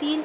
3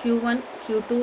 Q1, Q2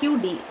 QD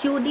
QD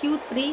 Q3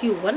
Q1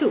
2।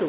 2।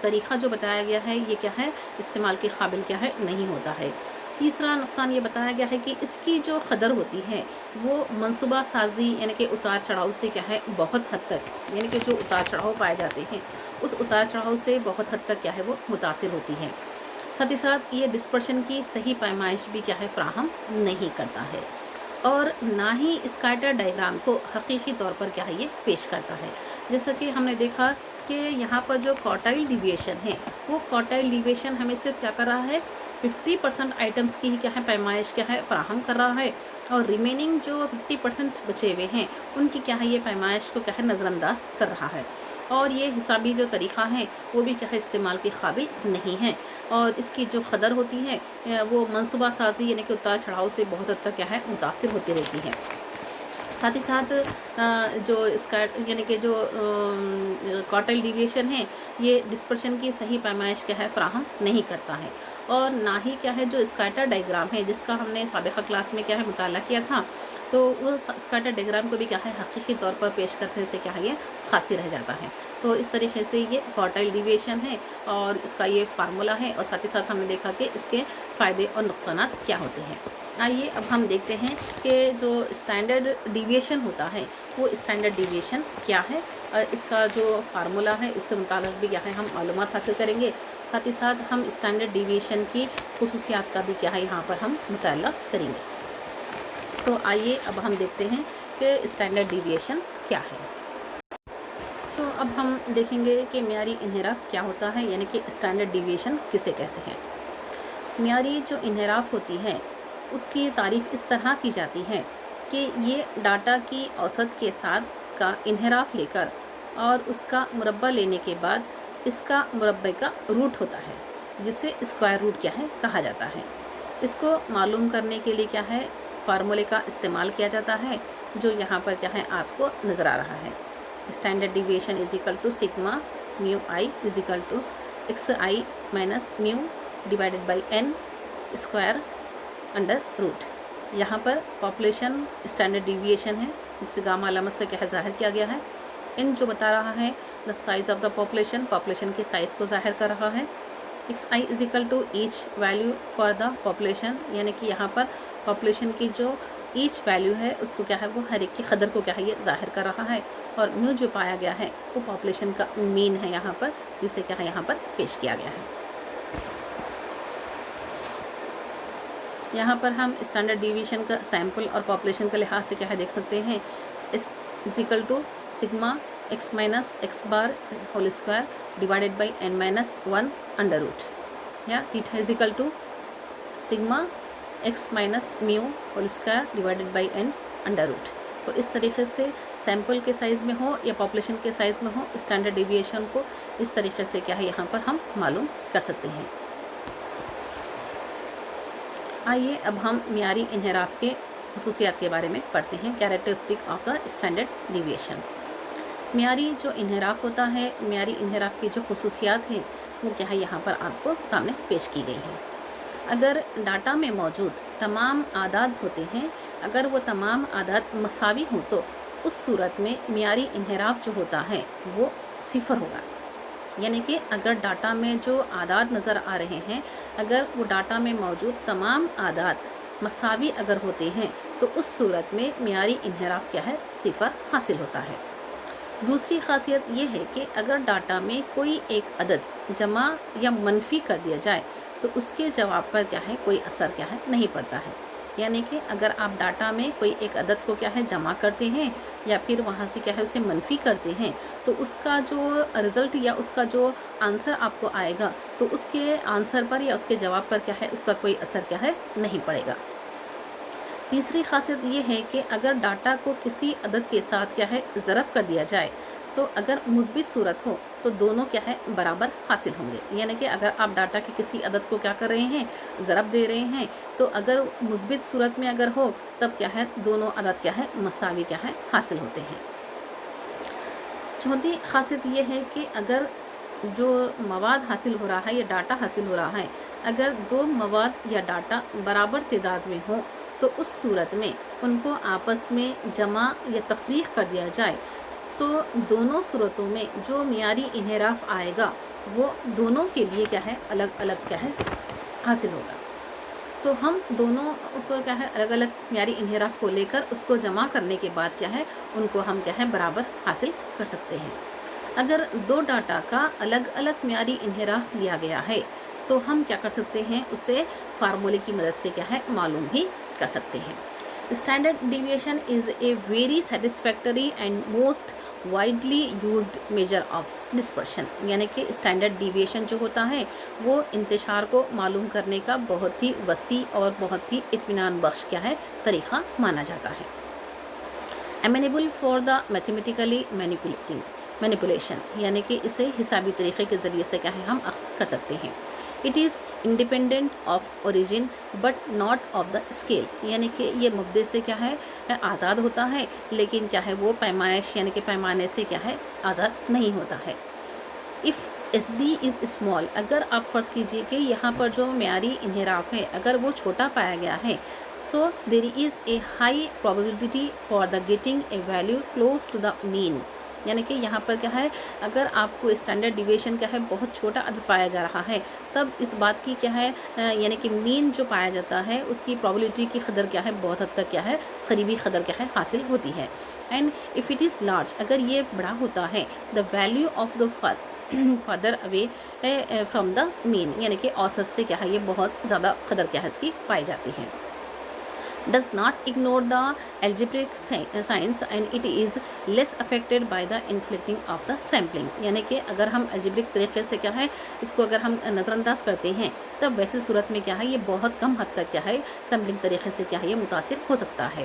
طریقہ جو بتایا گیا ہے یہ کیا ہے، استعمال کے قابل کیا ہے نہیں ہوتا ہے۔ تیسرا نقصان یہ بتایا گیا ہے کہ اس کی جو قدر ہوتی ہے وہ منصوبہ سازی یعنی کہ اتار چڑھاؤ سے کیا ہے بہت حد تک، یعنی کہ جو اتار چڑھاؤ پائے جاتے ہیں اس اتار چڑھاؤ سے بہت حد تک کیا ہے وہ متاثر ہوتی ہے۔ ساتھ ہی ساتھ یہ ڈسپرشن کی صحیح پیمائش بھی کیا ہے فراہم نہیں کرتا ہے، اور نہ ہی اسکیٹر ڈائیگرام کو حقیقی طور پر کیا ہے یہ پیش کرتا ہے۔ جیسا کہ ہم نے دیکھا کہ یہاں پر جو کوارٹائل ڈیویشن ہے وہ کوارٹائل ڈیویشن ہمیں صرف کیا کر رہا ہے، 50% آئٹمس کی ہی کیا ہے پیمائش کیا ہے فراہم کر رہا ہے، اور ریمیننگ جو 50% بچے ہوئے ہیں ان کی کیا ہے یہ پیمائش کو کیا ہے نظر انداز کر رہا ہے، اور یہ حسابی جو طریقہ ہیں وہ بھی کیا ہے استعمال کے قابل نہیں ہے، اور اس کی جو قدر ہوتی ہے وہ منصوبہ سازی یعنی کہ اتار چڑھاؤ سے بہت حد تک کیا ہے متاثر ہوتی رہتی ہے۔ ساتھ ہی ساتھ جو یعنی کہ جو کوارٹائل ڈیویشن ہے یہ ڈسپرشن کی صحیح پیمائش کیا ہے فراہم نہیں کرتا ہے، اور نہ ہی کیا ہے جو اسکیٹر ڈائیگرام ہے جس کا ہم نے سابقہ کلاس میں کیا ہے مطالعہ کیا تھا، تو وہ اسکیٹر ڈائیگرام کو بھی کیا ہے حقیقی طور پر پیش کرنے سے کیا ہے یہ خاصی رہ جاتا ہے۔ تو اس طریقے سے یہ کوارٹائل ڈیویشن ہے اور اس کا یہ فارمولا ہے، اور ساتھ ہی ساتھ ہم نے دیکھا کہ اس کے فائدے اور نقصانات کیا ہوتے ہیں۔ آئیے اب ہم دیکھتے ہیں کہ جو اسٹینڈرڈ ڈیویشن ہوتا ہے وہ اسٹینڈرڈ ڈیویشن کیا ہے، اور اس کا جو فارمولا ہے اس سے متعلق بھی کیا ہے ہم معلومات حاصل کریں گے۔ ساتھ ہی ساتھ ہم اسٹینڈرڈ ڈیویشن کی خصوصیات کا بھی کیا ہے یہاں پر ہم مطالعہ کریں گے۔ تو آئیے اب ہم دیکھتے ہیں کہ اسٹینڈرڈ ڈیویشن کیا ہے۔ تو اب ہم دیکھیں گے کہ معیاری انحراف کیا ہوتا ہے، یعنی کہ اسٹینڈرڈ ڈیویشن کسے کہتے ہیں۔ معیاری جو انحراف ہوتی ہے اس کی تعریف اس طرح کی جاتی ہے کہ یہ ڈاٹا کی اوسط کے ساتھ کا انحراف لے کر اور اس کا مربع لینے کے بعد اس کا مربع کا روٹ ہوتا ہے، جسے اسکوائر روٹ کیا ہے کہا جاتا ہے۔ اس کو معلوم کرنے کے لیے کیا ہے فارمولے کا استعمال کیا جاتا ہے، جو یہاں پر کیا ہے آپ کو نظر آ رہا ہے۔ Standard deviation is equal to sigma mu I is equal to X I minus mu divided by N square under root. یہاں پر پاپولیشن اسٹینڈرڈ ڈیویشن ہے جسے گاما علامت سے کیا ظاہر کیا گیا ہے۔ ان جو بتا رہا ہے the size of the population کے سائز کو ظاہر کر رہا ہے۔ X I is equal to each value for the population, یعنی کہ یہاں پر پاپولیشن کی جو ایچ ویلیو ہے اس کو کیا ہے وہ ہر ایک کی قدر کو کیا ہے یہ ظاہر کر رہا ہے، اور میو جو پایا گیا ہے وہ پاپولیشن کا مین ہے یہاں پر، جسے کیا ہے یہاں پر پیش کیا گیا ہے۔ یہاں پر ہم اسٹینڈرڈ ڈیویشن کا سیمپل اور پاپولیشن کا لحاظ سے کیا ہے دیکھ سکتے ہیں۔ S is equal to sigma X minus X bar whole square divided by N minus 1 under root, یا theta is equal to sigma X minus mu whole square divided by N under root. تو اس طریقے سے sample کے size میں ہو یا population کے size میں ہو اسٹینڈرڈ ڈیویشن کو اس طریقے سے کیا ہے یہاں پر ہم معلوم کر سکتے ہیں۔ آئیے اب ہم معیاری انحراف کے خصوصیات کے بارے میں پڑھتے ہیں، characteristic of the standard deviation. معیاری جو انحراف ہوتا ہے، معیاری انحراف کی جو خصوصیات ہیں وہ کیا ہے یہاں پر آپ کو سامنے پیش کی گئی ہیں۔ اگر ڈاٹا میں موجود تمام اعداد ہوتے ہیں، اگر وہ تمام اعداد مساوی ہوں تو اس صورت میں معیاری انحراف جو ہوتا ہے وہ صفر ہوگا، یعنی کہ اگر ڈاٹا میں جو اعداد نظر آ رہے ہیں اگر وہ ڈاٹا میں موجود تمام اعداد مساوی اگر ہوتے ہیں تو اس صورت میں معیاری انحراف کیا ہے صفر حاصل ہوتا ہے۔ دوسری خاصیت یہ ہے کہ اگر ڈاٹا میں کوئی ایک عدد جمع یا منفی کر دیا جائے تو اس کے جواب پر کیا ہے کوئی اثر کیا ہے نہیں پڑتا ہے، یعنی کہ اگر آپ ڈاٹا میں کوئی ایک عدد کو کیا ہے جمع کرتے ہیں یا پھر وہاں سے کیا ہے اسے منفی کرتے ہیں تو اس کا جو رزلٹ یا اس کا جو آنسر آپ کو آئے گا تو اس کے آنسر پر یا اس کے جواب پر کیا ہے اس کا کوئی اثر کیا ہے نہیں پڑے گا۔ تیسری خاصیت یہ ہے کہ اگر ڈاٹا کو کسی عدد کے ساتھ کیا ہے ضرب کر دیا جائے تو اگر مثبت صورت ہو تو دونوں کیا ہے برابر حاصل ہوں گے، یعنی کہ اگر آپ ڈاٹا کے کسی عدد کو کیا کر رہے ہیں ضرب دے رہے ہیں تو اگر مثبت صورت میں اگر ہو تب کیا ہے دونوں عدد کیا ہے مساوی کیا ہے حاصل ہوتے ہیں۔ چوتھی خاصیت یہ ہے کہ اگر جو مواد حاصل ہو رہا ہے یا ڈاٹا حاصل ہو رہا ہے اگر دو مواد یا ڈاٹا برابر تعداد میں ہوں تو اس صورت میں ان کو آپس میں جمع یا تفریق کر دیا جائے تو دونوں صورتوں میں جو معیاری انحراف آئے گا وہ دونوں کے لیے کیا ہے الگ الگ کیا ہے حاصل ہوگا. تو ہم دونوں کو کیا ہے الگ الگ معیاری انحراف کو لے کر اس کو جمع کرنے کے بعد کیا ہے ان کو ہم کیا ہے برابر حاصل کر سکتے ہیں. اگر دو ڈاٹا کا الگ الگ معیاری انحراف لیا گیا ہے تو ہم کیا کر سکتے ہیں اسے فارمولے کی مدد سے کیا ہے معلوم بھی کر سکتے ہیں. Standard deviation is a very satisfactory and most widely used measure of dispersion. یعنی کہ اسٹینڈرڈ ڈیویشن جو ہوتا ہے وہ انتشار کو معلوم کرنے کا بہت ہی وسیع اور بہت ہی اطمینان بخش کیا ہے طریقہ مانا جاتا ہے. امیبل فار دا میتھمیٹیکلی مینیپولیشن. یعنی کہ اسے حسابی طریقے کے ذریعے سے کیا ہے ہم اخذ کر سکتے ہیں. It is independent of origin but not of the scale. یعنی کہ یہ مبدے سے کیا ہے آزاد ہوتا ہے لیکن کیا ہے وہ پیمائش یعنی کہ پیمانے سے کیا ہے آزاد نہیں ہوتا ہے. If S D is small. اگر آپ فرض کیجئے کہ یہاں پر جو معیاری انحراف ہے اگر وہ چھوٹا پایا گیا ہے so there is a high probability for the getting a value close to the mean. یعنی کہ یہاں پر کیا ہے اگر آپ کو اسٹینڈرڈ ڈیویشن کیا ہے بہت چھوٹا عدد پایا جا رہا ہے تب اس بات کی کیا ہے یعنی کہ مین جو پایا جاتا ہے اس کی پرابیبلٹی کی قدر کیا ہے بہت حد تک کیا ہے قریبی قدر کیا ہے حاصل ہوتی ہے. And if it is large. اگر یہ بڑا ہوتا ہے the value of the further away from the mean. یعنی کہ اوسط سے کیا ہے یہ بہت زیادہ قدر کیا ہے اس کی پائی جاتی ہے. does not ignore the algebraic science and it is less affected by the inflicting of the sampling. یعنی کہ اگر ہم الجبرک طریقے سے کیا ہے اس کو اگر ہم نظر انداز کرتے ہیں تب ویسی صورت میں کیا ہے یہ بہت کم حد تک کیا ہے سیمپلنگ طریقے سے کیا ہے یہ متاثر ہو سکتا ہے.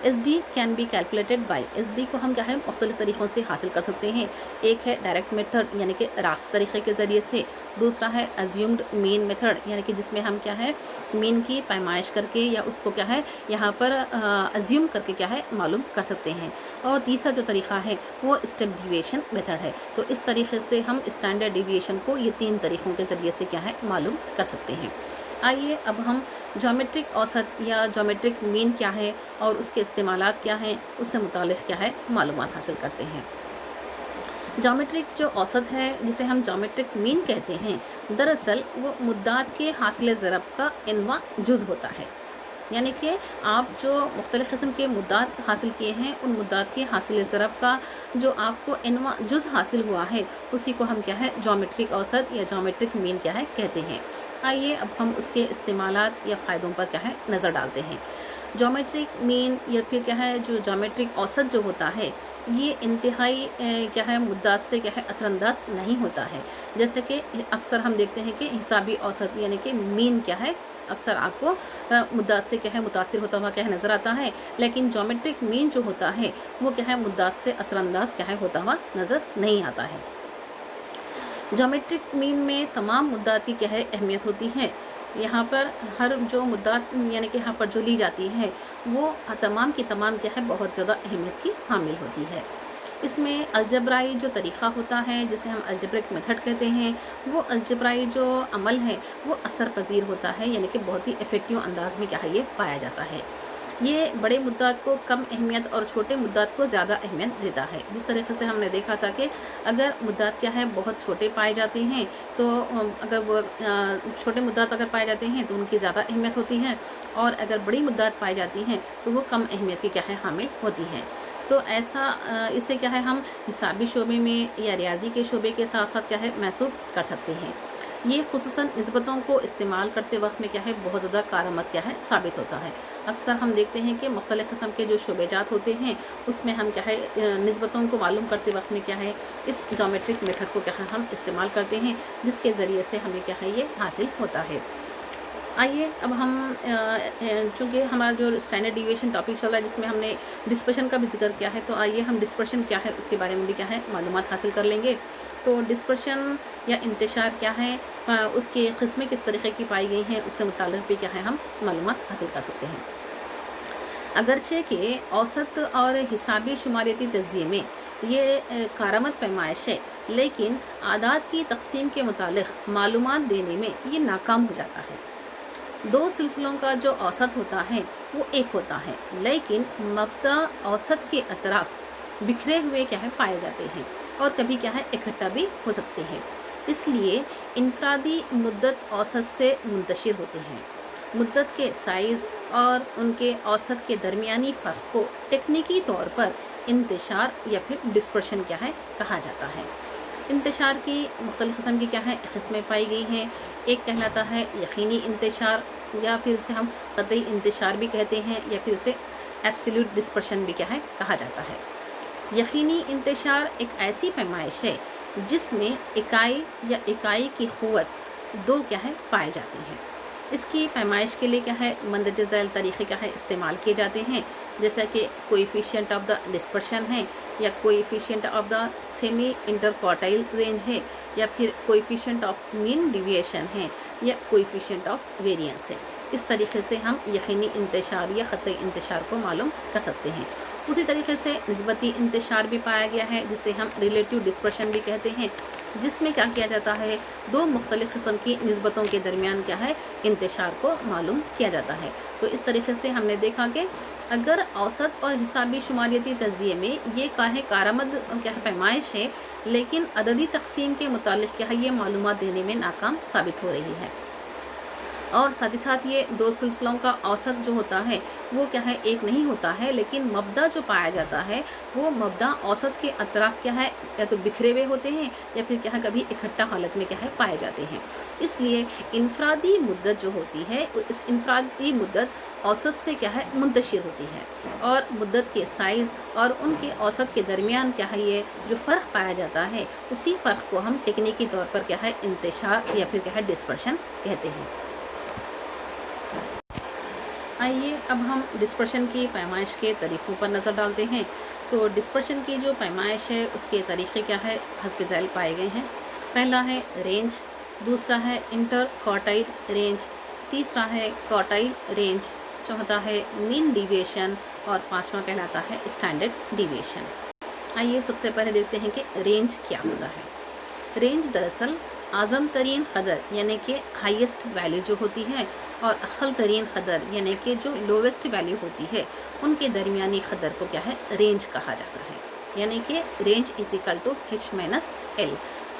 S D can be calculated by. S D کو ہم کیا ہے مختلف طریقوں سے حاصل کر سکتے ہیں. ایک ہے ڈائریکٹ میتھڈ یعنی کہ راست طریقے کے ذریعے سے. دوسرا ہے ازیومڈ مین میتھڈ یعنی کہ جس میں ہم کیا ہے مین کی پیمائش کر کے یا اس کو کیا ہے یہاں پر ازیوم کر کے کیا ہے معلوم کر سکتے ہیں. اور تیسرا جو طریقہ ہے وہ اسٹیپ ڈیویشن میتھڈ ہے. تو اس طریقے سے ہم اسٹینڈرڈ ڈیویشن کو یہ تین طریقوں کے ذریعے سے کیا ہے معلوم کر سکتے ہیں. آئیے اب ہم جیومیٹرک اوسط یا جیومیٹرک مین کیا ہے اور اس کے استعمالات کیا ہیں اس سے متعلق کیا ہے معلومات حاصل کرتے ہیں. جیومیٹرک جو اوسط ہے جسے ہم جیومیٹرک مین کہتے ہیں دراصل وہ مدات کے حاصل ضرب کا انواع جز ہوتا ہے. یعنی کہ آپ جو مختلف قسم کے مدات حاصل کیے ہیں ان مدات کے حاصل ضرب کا جو آپ کو انواع جز حاصل ہوا ہے اسی کو ہم کیا ہے جیومیٹرک اوسط یا جیومیٹرک مین کیا ہے کہتے ہیں. آئیے اب ہم اس کے استعمالات یا فائدوں پر کیا ہے نظر ڈالتے ہیں. جیومیٹرک مین یا پھر کیا ہے جو جیومیٹرک اوسط جو ہوتا ہے یہ انتہائی کیا ہے مدات سے کیا ہے اثر انداز نہیں ہوتا ہے. جیسے کہ اکثر ہم دیکھتے ہیں کہ حسابی اوسط یعنی کہ مین کیا ہے اکثر آپ کو مدات سے کیا ہے متاثر ہوتا ہوا کیا ہے نظر آتا ہے لیکن جیومیٹرک مین جو ہوتا ہے وہ کیا ہے مدات سے اثر انداز کیا ہے ہوتا ہوا نظر نہیں آتا ہے. جیومیٹرک مین میں تمام مدات کی کیا ہے اہمیت ہوتی ہے. یہاں پر ہر جو مدات یعنی کہ یہاں پر جو لی جاتی ہے وہ تمام کی تمام کیا ہے بہت زیادہ اہمیت کی حامل ہوتی ہے. اس میں الجبرائی جو طریقہ ہوتا ہے جسے ہم الجبرک میتھڈ کہتے ہیں وہ الجبرائی جو عمل ہے وہ اثر پذیر ہوتا ہے یعنی کہ بہت ہی افیکٹو انداز میں کیا ہے یہ پایا جاتا ہے. یہ بڑے مدات کو کم اہمیت اور چھوٹے مدات کو زیادہ اہمیت دیتا ہے. جس طریقے سے ہم نے دیکھا تھا کہ اگر مدات کیا ہے بہت چھوٹے پائے جاتے ہیں تو اگر وہ چھوٹے مدات اگر پائے جاتے ہیں تو ان کی زیادہ اہمیت ہوتی ہے اور اگر بڑی مدات پائی جاتی ہیں تو وہ کم اہمیت کی کیا ہے حامل ہوتی ہیں. تو ایسا اسے کیا ہے ہم حسابی شعبے میں یا ریاضی کے شعبے کے ساتھ ساتھ کیا ہے محسوب کر سکتے ہیں. یہ خصوصاً نسبتوں کو استعمال کرتے وقت میں کیا ہے بہت زیادہ کارآمد کیا ہے ثابت ہوتا ہے. اکثر ہم دیکھتے ہیں کہ مختلف قسم کے جو شعبے جات ہوتے ہیں اس میں ہم کیا ہے نسبتوں کو معلوم کرتے وقت میں کیا ہے اس جیومیٹرک میتھڈ کو کیا ہے ہم استعمال کرتے ہیں جس کے ذریعے سے ہمیں کیا ہے یہ حاصل ہوتا ہے. آئیے اب ہم چونکہ ہمارا جو اسٹینڈرڈ ڈیویشن ٹاپک چل رہا ہے جس میں ہم نے ڈسپرشن کا بھی ذکر کیا ہے تو آئیے ہم ڈسپرشن کیا ہے اس کے بارے میں بھی کیا ہے معلومات حاصل کر لیں گے. تو ڈسپرشن یا انتشار کیا ہے اس کی قسمیں کس طریقے کی پائی گئی ہیں اس سے متعلق بھی کیا ہے ہم معلومات حاصل کر سکتے ہیں. اگرچہ کہ اوسط اور حسابی شماریتی تجزیے میں یہ کارآمد پیمائش ہے لیکن اعداد کی تقسیم کے متعلق معلومات دینے میں یہ ناکام ہو جاتا ہے. دو سلسلوں کا جو اوسط ہوتا ہے وہ ایک ہوتا ہے لیکن مبدا اوسط کے اطراف بکھرے ہوئے کیا ہے پائے جاتے ہیں اور کبھی کیا ہے اکٹھا بھی ہو سکتے ہیں. اس لیے انفرادی مدت اوسط سے منتشر ہوتے ہیں۔ مدت کے سائز اور ان کے اوسط کے درمیانی فرق کو ٹیکنیکی طور پر انتشار یا پھر ڈسپرشن کیا ہے کہا جاتا ہے۔ انتشار کی مختلف قسم کی کیا ہے قسمیں پائی گئی ہیں۔ ایک کہلاتا ہے یقینی انتشار، یا پھر اسے ہم قطعی انتشار بھی کہتے ہیں، یا پھر اسے ایبسلیوٹ ڈسپرشن بھی کیا ہے کہا جاتا ہے۔ یقینی انتشار ایک ایسی پیمائش ہے جس میں اکائی یا اکائی کی قوت دو کیا ہے پائے جاتی ہیں۔ اس کی پیمائش کے لیے کیا ہے مندرجہ ذیل طریقے کیا ہے استعمال کیے جاتے ہیں، جیسا کہ کوئیفیشینٹ آف دا ڈسپرشن ہے، یا کوئیفیشینٹ آف دا سیمی انٹرکوارٹائل رینج ہے، یا پھر کوئیفیشینٹ آف مین ڈیویشن ہے، یا کوئیفیشینٹ آف ویریئنس ہے۔ اس طریقے سے ہم یقینی انتشار یا قطعی انتشار کو معلوم کر سکتے ہیں۔ اسی طریقے سے نسبتی انتشار بھی پایا گیا ہے، جسے ہم ریلیٹیو ڈسپرشن بھی کہتے ہیں، جس میں کیا کیا جاتا ہے دو مختلف قسم کی نسبتوں کے درمیان کیا ہے انتشار کو معلوم کیا جاتا ہے۔ تو اس طریقے سے ہم نے دیکھا کہ اگر اوسط اور حسابی شماریتی تجزیے میں یہ کارآمد کیا ہے پیمائش ہے، لیکن عددی تقسیم کے متعلق کیا ہے یہ معلومات دینے میں ناکام ثابت ہو رہی ہے، اور ساتھ ہی ساتھ یہ دو سلسلوں کا اوسط جو ہوتا ہے وہ کیا ہے ایک نہیں ہوتا ہے، لیکن مبدا جو پایا جاتا ہے وہ مبدا اوسط کے اطراف کیا ہے یا تو بکھرے ہوئے ہوتے ہیں، یا پھر کیا ہے کبھی اکٹھا حالت میں کیا ہے پائے جاتے ہیں۔ اس لیے انفرادی مدت جو ہوتی ہے اس انفرادی مدت اوسط سے کیا ہے منتشر ہوتی ہے، اور مدت کے سائز اور ان کے اوسط کے درمیان کیا ہے یہ جو فرق پایا جاتا ہے اسی فرق کو ہم ٹیکنیکی طور پر کیا ہے انتشار یا پھر کیا ہے ڈسپرشن کہتے ہیں۔ آئیے اب ہم ڈسپرشن کی پیمائش کے طریقوں پر نظر ڈالتے ہیں۔ تو ڈسپرشن کی جو پیمائش ہے اس کے طریقے کیا ہے حسب ذیل پائے گئے ہیں۔ پہلا ہے رینج، دوسرا ہے انٹر کوارٹائل رینج، تیسرا ہے کوارٹائل رینج، چوتھا ہے مین ڈیویشن، اور پانچواں کہلاتا ہے اسٹینڈرڈ ڈیویشن۔ آئیے سب سے پہلے دیکھتے ہیں کہ رینج کیا ہوتا ہے۔ رینج دراصل اعظم ترین قدر یعنی کہ ہائیسٹ ویلیو جو ہوتی ہے، اور اقل ترین قدر یعنی کہ جو لوویسٹ ویلیو ہوتی ہے ان کے درمیانی قدر کو کیا ہے رینج کہا جاتا ہے۔ یعنی کہ range is equal to H minus L،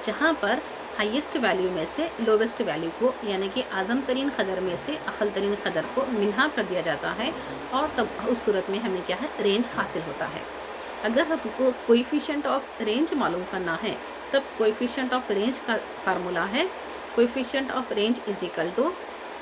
جہاں پر ہائیسٹ ویلیو میں سے لوویسٹ ویلیو کو یعنی کہ اعظم ترین قدر میں سے اقل ترین قدر کو منہا کر دیا جاتا ہے، اور تب اس صورت میں ہمیں کیا ہے رینج حاصل ہوتا ہے۔ اگر ہم کو کوئیفیشینٹ آف رینج معلوم کرنا ہے تب کوئیفیشینٹ آف رینج کا فارمولا ہے coefficient of range is equal to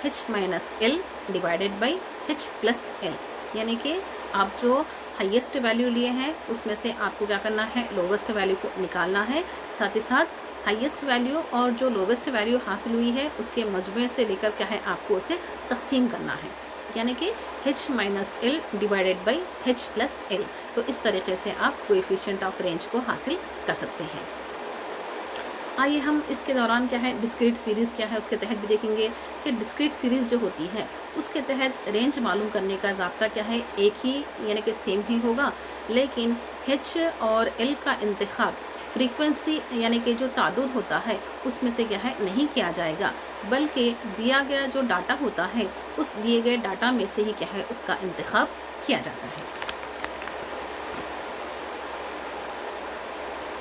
H minus L divided by H plus L، یعنی کہ آپ جو ہائیسٹ ویلیو لیے ہیں اس میں سے آپ کو کیا کرنا ہے لوویسٹ ویلیو کو نکالنا ہے، ساتھ ہی ساتھ ہائیسٹ ویلیو اور جو لوویسٹ ویلیو حاصل ہوئی ہے اس کے مجموعے سے لے کر کیا ہے آپ کو اسے تقسیم کرنا ہے، یعنی کہ H minus L divided by H plus L۔ تو اس طریقے سے آپ کوئیفیشینٹ آف رینج کو حاصل کر سکتے ہیں۔ آئیے ہم اس کے دوران کیا ہے ڈسکریٹ سیریز کیا ہے اس کے تحت بھی دیکھیں گے کہ ڈسکریٹ سیریز جو ہوتی ہے اس کے تحت رینج معلوم کرنے کا ضابطہ کیا ہے ایک ہی یعنی کہ سیم ہی ہوگا، لیکن H اور L کا انتخاب فریکوینسی یعنی کہ جو تعدد ہوتا ہے اس میں سے کیا ہے نہیں کیا جائے گا، بلکہ دیا گیا جو ڈاٹا ہوتا ہے اس دیے گئے ڈاٹا میں سے ہی کیا ہے اس کا انتخاب کیا جاتا ہے۔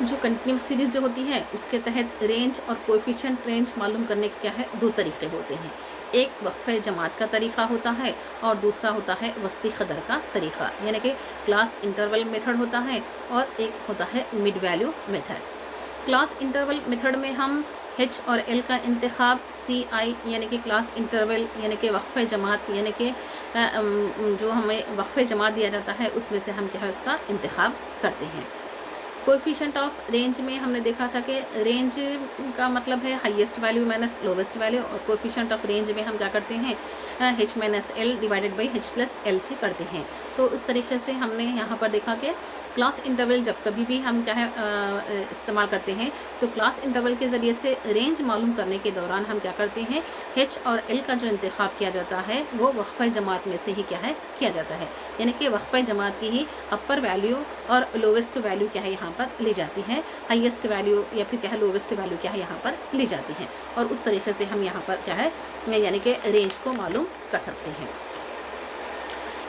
جو کنٹینیوس سیریز جو ہوتی ہے اس کے تحت رینج اور کوئیفیشینٹ رینج معلوم کرنے کے کیا ہے دو طریقے ہوتے ہیں، ایک وقفہ جماعت کا طریقہ ہوتا ہے اور دوسرا ہوتا ہے وسطی قدر کا طریقہ، یعنی کہ کلاس انٹرول میتھڈ ہوتا ہے اور ایک ہوتا ہے mid value method. Class interval method میں ہم H اور L کا انتخاب CI یعنی کہ کلاس انٹرول یعنی کہ وقفہ جماعت یعنی کہ جو ہمیں وقفہ جماعت دیا جاتا ہے اس میں سے ہم کیا ہے اس کا انتخاب کرتے ہیں۔ کوئیفیشینٹ آف رینج میں ہم نے دیکھا تھا کہ رینج کا مطلب ہے highest value minus lowest value, اور کوئیفیشینٹ آف رینج میں ہم کیا کرتے ہیں H minus L divided by H plus L سے کرتے ہیں۔ تو اس طریقے سے ہم نے یہاں پر دیکھا کہ کلاس انٹرول جب کبھی بھی ہم کیا ہے استعمال کرتے ہیں تو کلاس انٹرول کے ذریعے سے رینج معلوم کرنے کے دوران ہم کیا کرتے ہیں H اور L کا جو انتخاب کیا جاتا ہے وہ وقفہ جماعت میں سے ہی کیا ہے کیا جاتا ہے، یعنی کہ وقفہ جماعت کی ہی اپر ویلیو اور لوویسٹ ویلیو کیا ہے یہاں پر لی جاتی ہے، ہائیسٹ ویلیو یا پھر کیا ہے لوویسٹ ویلیو کیا ہے یہاں پر لی جاتی ہے، اور اس طریقے سے ہم یہاں پر کیا ہے یعنی کہ رینج کو معلوم کر سکتے ہیں۔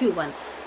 Q1।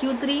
Q3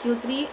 Q3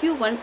Q1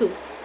2।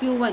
Q1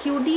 QD